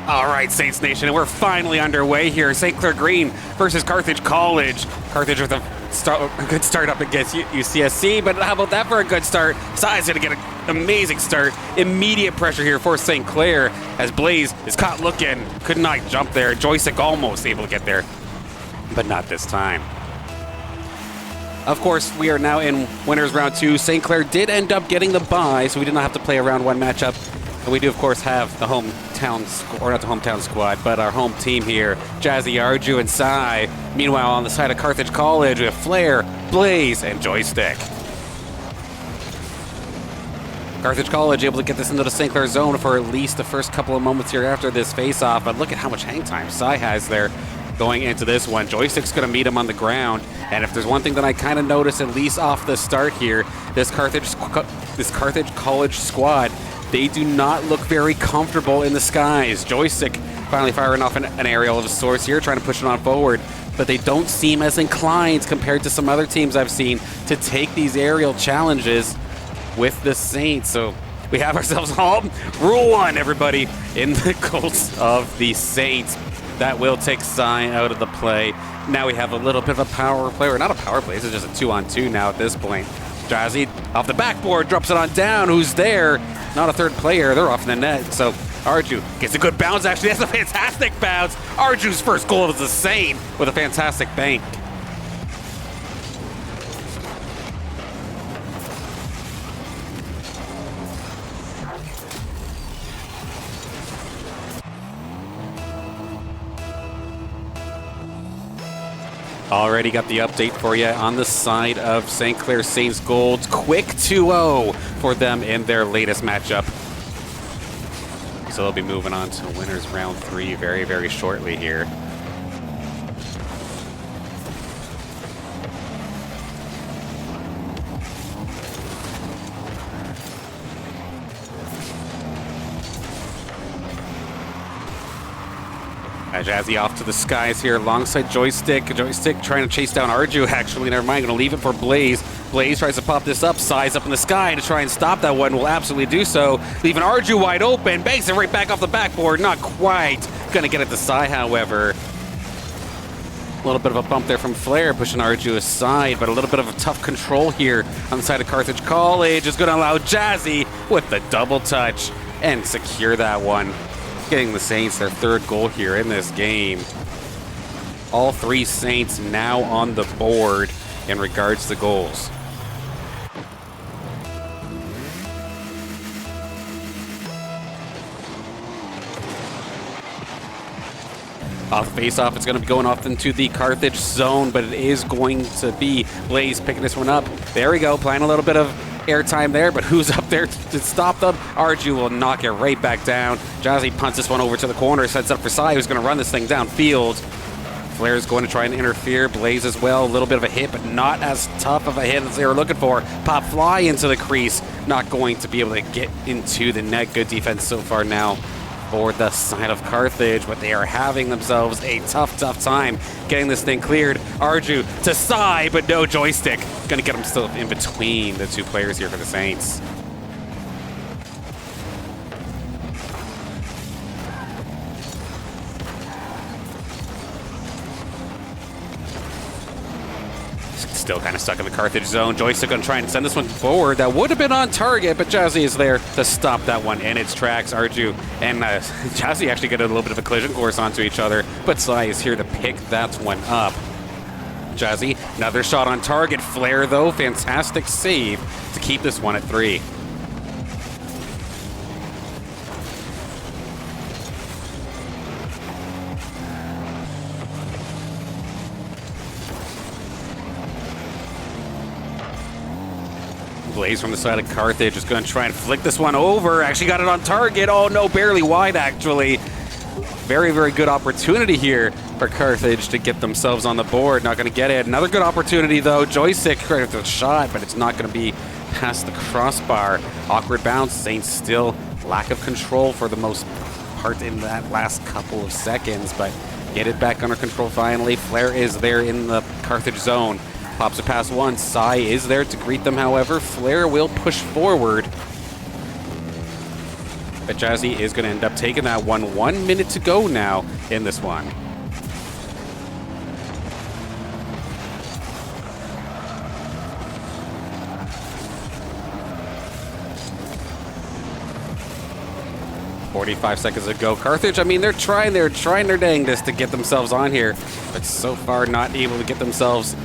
All right, Saints Nation, and we're finally underway here. St. Clair Green versus Carthage College. Carthage with a good start up against UCSC, but how about that for a good start? Sai's going to get an amazing start. Immediate pressure here for St. Clair as Blaze is caught looking. Could not jump there. Joystick almost able to get there, but not this time. Of course, we are now in winners round 2. St. Clair did end up getting the bye, so we did not have to play a round 1 matchup. And we do, of course, have the hometown, or not the hometown squad, but our home team here, Jazzy, Arju, and Sai. Meanwhile, on the side of Carthage College, we have Flair, Blaze, and Joystick. Carthage College able to get this into the St. Clair zone for at least the first couple of moments here after this face-off, but look at how much hang time Sai has there going into this one. Joystick's going to meet him on the ground, and if there's one thing that I kind of noticed, at least off the start here, this Carthage College squad, they do not look very comfortable in the skies. Joystick finally firing off an aerial of a source here, trying to push it on forward, but they don't seem as inclined compared to some other teams I've seen to take these aerial challenges with the Saints. So we have ourselves home. Rule 1, everybody, in the goals of the Saints. That will take Sai out of the play. Now we have a little bit of a power play, or not a power play, this is just a 2-on-2 now at this point. Jazzy off the backboard, drops it on down. Who's there? Not a third player. They're off in the net. So Arju gets a good bounce. Actually, that's a fantastic bounce. Arju's first goal is the same with a fantastic bank. Already got the update for you on the side of St. Clair Saints Gold. Quick 2-0 for them in their latest matchup. So they'll be moving on to winners round 3 very, very shortly here. Jazzy off to the skies here alongside Joystick. Joystick trying to chase down Arju, actually. Never mind, going to leave it for Blaze. Blaze tries to pop this up, Sai's up in the sky to try and stop that one. Will absolutely do so. Leaving Arju wide open. Banks it right back off the backboard. Not quite. Going to get it to Sai, however. A little bit of a bump there from Flair, pushing Arju aside, but a little bit of a tough control here on the side of Carthage College is going to allow Jazzy with the double touch and secure that one. Getting the Saints their 3rd goal here in this game. All 3 Saints now on the board in regards to goals. Off the face-off, it's going to be going off into the Carthage zone, but it is going to be Blaze picking this one up. There we go, playing a little bit of airtime there, but who's up there to stop them? Arju will knock it right back down. Jazzy punts this one over to the corner, sets up for Sai, who's going to run this thing downfield. Flair's going to try and interfere. Blaze as well, a little bit of a hit, but not as tough of a hit as they were looking for. Pop fly into the crease, not going to be able to get into the net. Good defense so far now for the side of Carthage, but they are having themselves a tough time getting this thing cleared. Arju to Sai, but no Joystick. Gonna get himself in between the 2 players here for the Saints. Still kind of stuck in the Carthage zone. Joystick gonna try and send this one forward. That would have been on target, but Jazzy is there to stop that one in its tracks. Arju and Jazzy actually get a little bit of a collision course onto each other, but Sai is here to pick that one up. Jazzy, another shot on target. Flair, though, fantastic save to keep this one at 3. Blaze from the side of Carthage is going to try and flick this one over. Actually got it on target. Oh no, barely wide actually. Very, very good opportunity here for Carthage to get themselves on the board. Not going to get it. Another good opportunity though. Joystick credit the shot, but it's not going to be past the crossbar. Awkward bounce. Saints still lack of control for the most part in that last couple of seconds, but get it back under control finally. Flair is there in the Carthage zone. Pops it past one. Sai is there to greet them, however. Flair will push forward. but Jazzy is going to end up taking that one. 1 minute to go now in this one. "45 seconds ago." Carthage, I mean, they're trying their dangest to get themselves on here, but so far not able to get themselves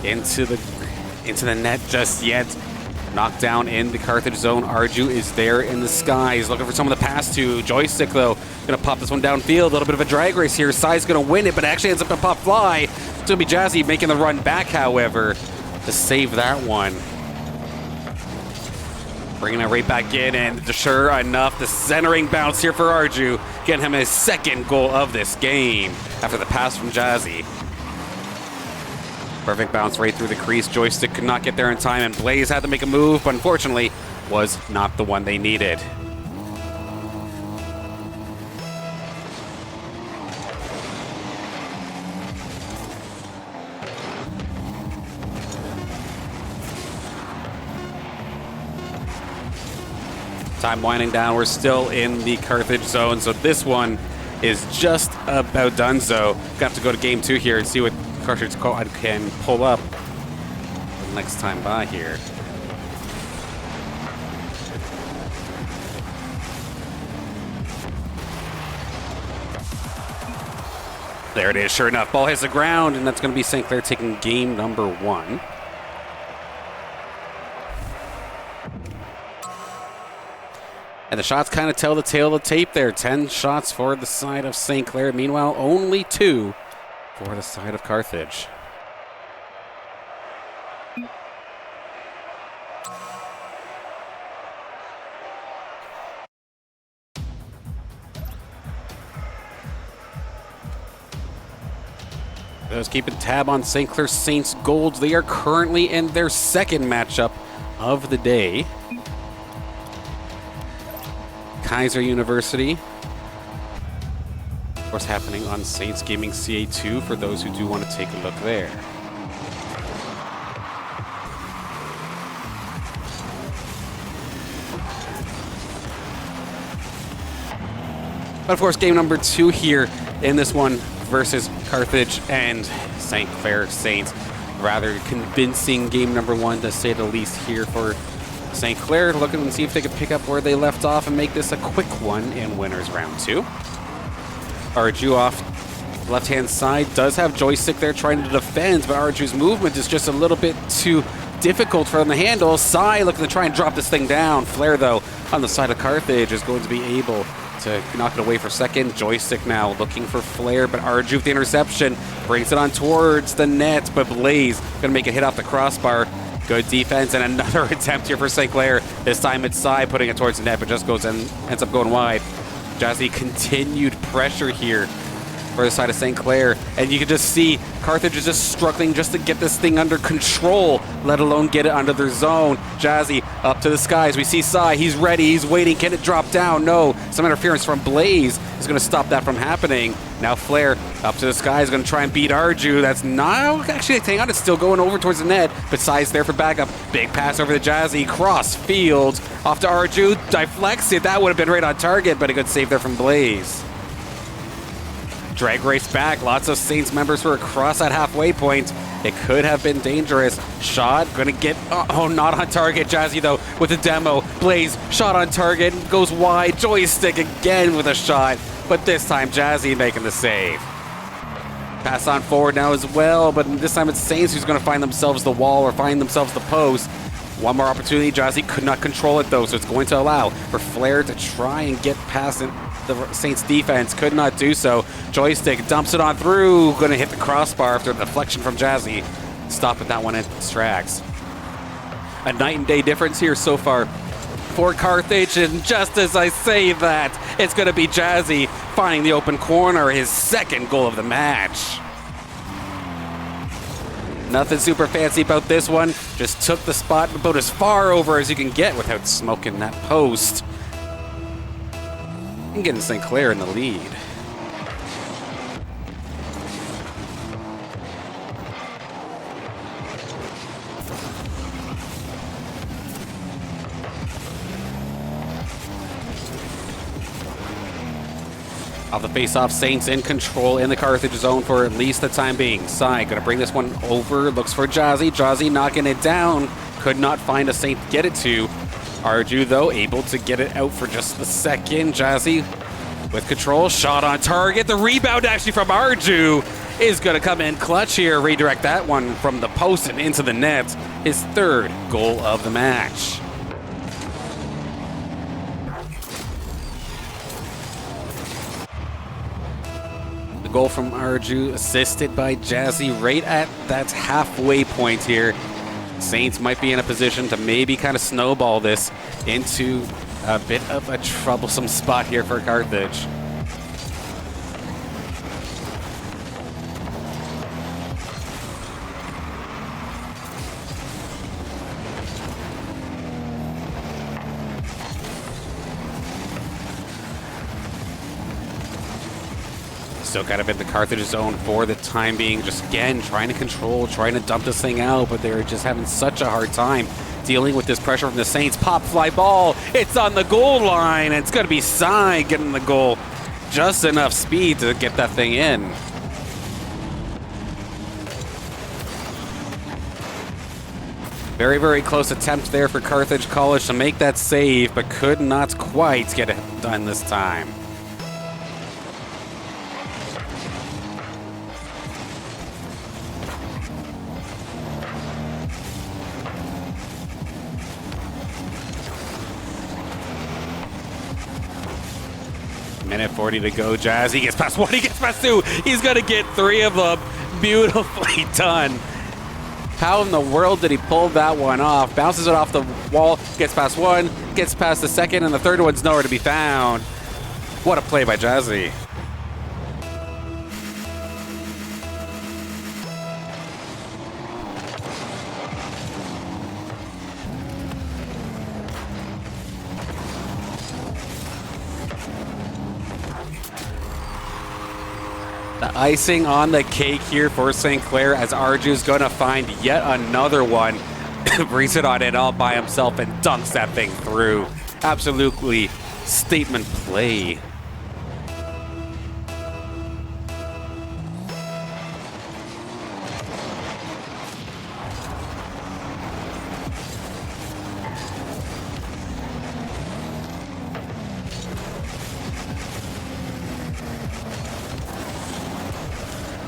into the net just yet. Knocked down in the Carthage zone. Arju is there in the skies, looking for someone to pass to. Joystick, though, going to pop this one downfield. A little bit of a drag race here. Sai's going to win it, but actually ends up a pop fly. It's going to be Jazzy making the run back, however, to save that one. Bringing it right back in, and sure enough, the centering bounce here for Arju, getting him his second goal of this game after the pass from Jazzy. Perfect bounce right through the crease. Joystick could not get there in time, and Blaze had to make a move, but unfortunately was not the one they needed. Time winding down. We're still in the Carthage zone, so this one is just about done. So we have to go to game 2 here and see what Carthage can pull up the next time by here. There it is, sure enough. Ball hits the ground, and that's going to be St. Clair taking game number 1. And the shots kind of tell the tale of the tape there. 10 shots for the side of St. Clair. Meanwhile, only 2 for the side of Carthage. Those keeping tab on St. Clair Saints Golds. They are currently in their second matchup of the day. Kaiser University, of course, happening on Saints Gaming CA2 for those who do want to take a look there. But of course, game number 2 here in this one versus Carthage and St. Clair Saints. Rather convincing game number 1, to say the least, here for St. Clair, looking to see if they can pick up where they left off and make this a quick one in winners round 2. Arju off left-hand side does have Joystick there trying to defend, but Arju's movement is just a little bit too difficult for him to handle. Sai looking to try and drop this thing down. Flair, though, on the side of Carthage is going to be able to knock it away for second. Joystick now looking for Flair, but Arju with the interception brings it on towards the net, but Blaze going to make a hit off the crossbar. Good defense, and another attempt here for St. Clair. This time it's Sai putting it towards the net, but just goes and ends up going wide. Jazzy continued pressure here for the side of St. Clair, and you can just see Carthage is just struggling just to get this thing under control, let alone get it under their zone. Jazzy up to the skies. We see Sai. He's ready. He's waiting. Can it drop down? No. Some interference from Blaze is going to stop that from happening. Now Flair up to the skies, going to try and beat Arju. That's not actually, hang on, it's still going over towards the net, but Sai's there for backup. Big pass over to Jazzy. Cross field off to Arju. Deflects it. That would have been right on target, but a good save there from Blaze. Drag race back. Lots of Saints members were across that halfway point. It could have been dangerous. Shot going to get, oh, not on target. Jazzy, though, with the demo. Blaze, shot on target, goes wide. Joystick again with a shot, but this time Jazzy making the save. Pass on forward now as well, but this time it's Saints who's going to find themselves the wall or find themselves the post. One more opportunity. Jazzy could not control it, though, so it's going to allow for Flair to try and get past it. The Saints defense could not do so. Joystick dumps it on through. Going to hit the crossbar after a deflection from Jazzy. Stop with that one at Strags. A night and day difference here so far for Carthage, and just as I say that, it's going to be Jazzy finding the open corner, his second goal of the match. Nothing super fancy about this one. Just took the spot about as far over as you can get without smoking that post. And getting St. Clair in the lead. Off the face-off, Saints in control in the Carthage zone for at least the time being. Sai gonna bring this one over, looks for Jazzy. Jazzy knocking it down. Could not find a Saint to get it to. Arju, though, able to get it out for just a second. Jazzy with control, shot on target. The rebound actually from Arju is gonna come in clutch here. Redirect that one from the post and into the net. His third goal of the match. Goal from Arju, assisted by Jazzy right at that halfway point here. Saints might be in a position to maybe kind of snowball this into a bit of a troublesome spot here for Carthage. Still kind of in the Carthage zone for the time being. Just again, trying to control, trying to dump this thing out, but they're just having such a hard time dealing with this pressure from the Saints. Pop fly ball. It's on the goal line. It's going to be Sai getting the goal. Just enough speed to get that thing in. Very, very close attempt there for Carthage College to make that save, but could not quite get it done this time. Minute 40 to go. Jazzy gets past one, he gets past two. He's going to get three of them. Beautifully done. How in the world did he pull that one off? Bounces it off the wall, gets past one, gets past the second, and the third one's nowhere to be found. What a play by Jazzy. The icing on the cake here for St. Clair as Arju's going to find yet another one. Brings it on it all by himself and dunks that thing through. Absolutely statement play.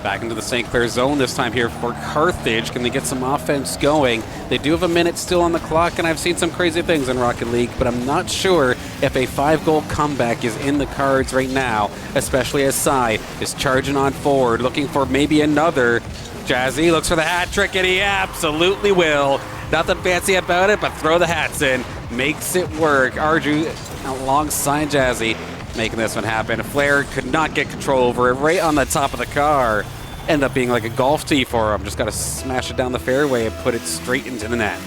Back into the St. Clair zone this time here for Carthage. Can they get some offense going? They do have a minute still on the clock, and I've seen some crazy things in Rocket League, but I'm not sure if a 5-goal comeback is in the cards right now, especially as Sai is charging on forward, looking for maybe another. Jazzy looks for the hat trick, and he absolutely will. Nothing fancy about it, but throw the hats in. Makes it work. Arju alongside Jazzy making this one happen. Flair could not get control over it right on the top of the car. Ended up being like a golf tee for him. Just got to smash it down the fairway and put it straight into the net.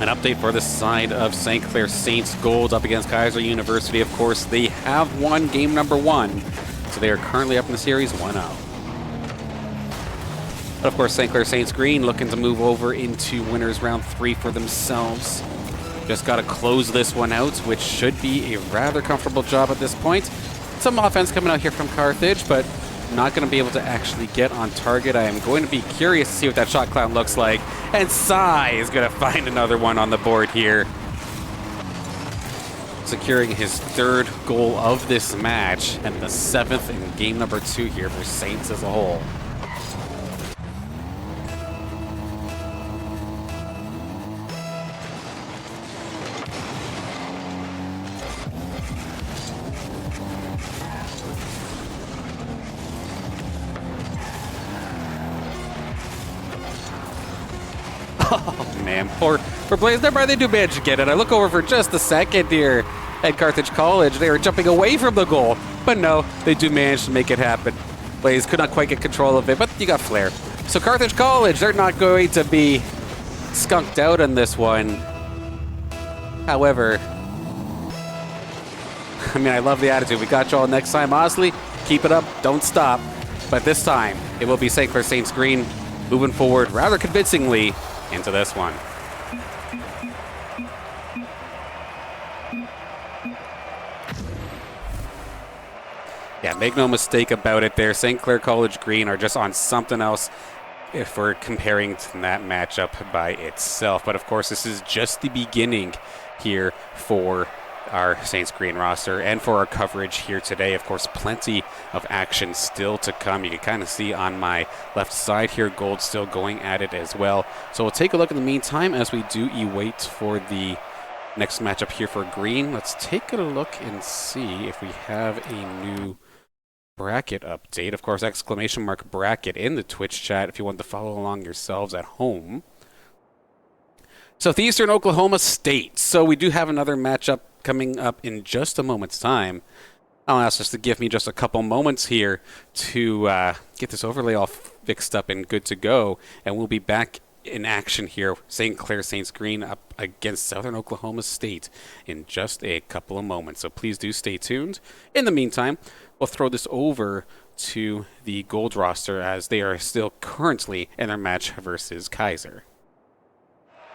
An update for the side of St. Clair Saints Gold up against Kaiser University. Of course, they have won game number 1. So they are currently up in the series 1-0. But of course, St. Clair Saints Green looking to move over into winners round 3 for themselves. Just got to close this one out, which should be a rather comfortable job at this point. Some offense coming out here from Carthage, but not going to be able to actually get on target. I am going to be curious to see what that shot cloud looks like. And Sai is going to find another one on the board here. Securing his 3rd goal of this match and the 7th in game number 2 here for Saints as a whole. Oh man, poor players. Never they do manage to get it. I look over for just a second here at Carthage College. They were jumping away from the goal, but no, they do manage to make it happen. Blaze could not quite get control of it, but you got Flair. So Carthage College, they're not going to be skunked out on this one. However, I mean, I love the attitude. We got y'all next time. Honestly, keep it up. Don't stop. but this time it will be St. Clair Saints Green moving forward rather convincingly into this one. Yeah, make no mistake about it there. St. Clair College Green are just on something else if we're comparing to that matchup by itself. But of course, this is just the beginning here for our Saints Green roster and for our coverage here today. Of course, plenty of action still to come. You can kind of see on my left side here, Gold still going at it as well. So we'll take a look in the meantime as we do await for the next matchup here for Green. Let's take a look and see if we have a new bracket update. Of course, exclamation mark bracket in the Twitch chat if you want to follow along yourselves at home. Southeastern Oklahoma State. So we do have another matchup coming up in just a moment's time. I'll ask us to give me just a couple moments here to get this overlay all fixed up and good to go, and we'll be back in action here. St. Clair Saints Green up against Southern Oklahoma State in just a couple of moments. So please do stay tuned. In the meantime, we'll throw this over to the Gold roster as they are still currently in their match versus Kaiser.